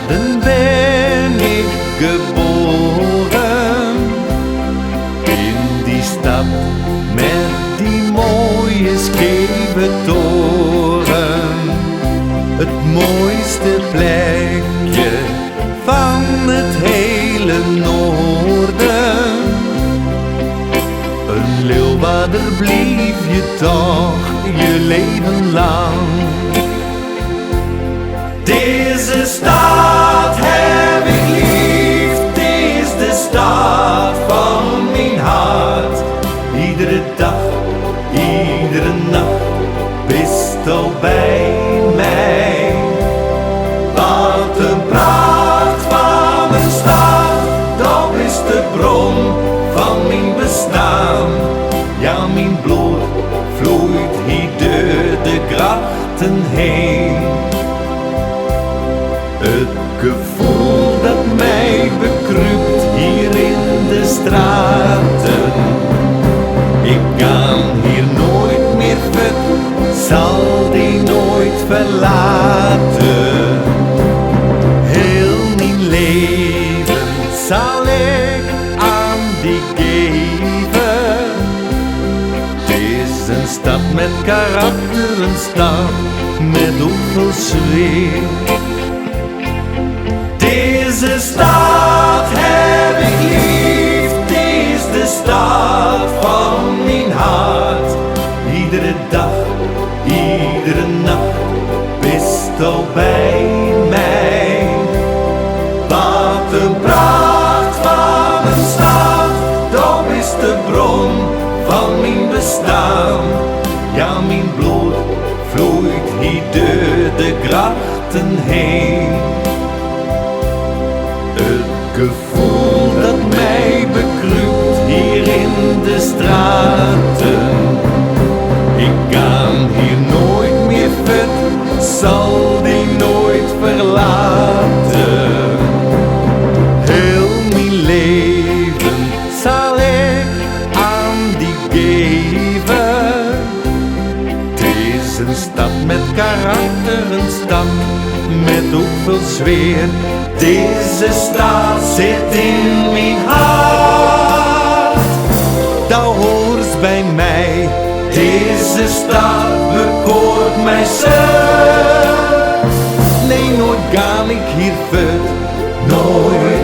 aarde ben ik geboren, in die stad met die mooie scheve toren. Het mooiste plekje van het hele noorden. Een Leeuwarder blief je toch je leven lang. Deze stad heb ik lief, het is de stad van mijn hart. Iedere dag, iedere nacht, bist al bij mij. Wat een pracht van een stad, dat is de bron van mijn bestaan. Ja, mijn bloed vloeit hier door de grachten heen. Het gevoel dat mij bekruipt hier in de straten. Ik kan hier nooit meer verder, zal die nooit verlaten. Heel mijn leven zal ik aan die geven. Het is een stad met karakter, een stad met hoeveel sfeer. Deze stad heb ik lief, het is de stad van mijn hart. Iedere dag, iedere nacht, bist al bij mij. Wat een pracht van een stad, dat is de bron van mijn bestaan. Ja, mijn bloed vloeit hier door de grachten heen. Het gevoel dat mij bekruipt hier in de straten. Ik kan hier nooit meer verder, zal die nooit verlaten. Heel mijn leven zal ik aan die geven. Het is een stad met karakter, een stad met hoeveel sfeer. Deze stad zit in mijn hart, dat hoort bij mij. Deze stad bekoort mij zo. Nee, nooit ga ik hier verder, nooit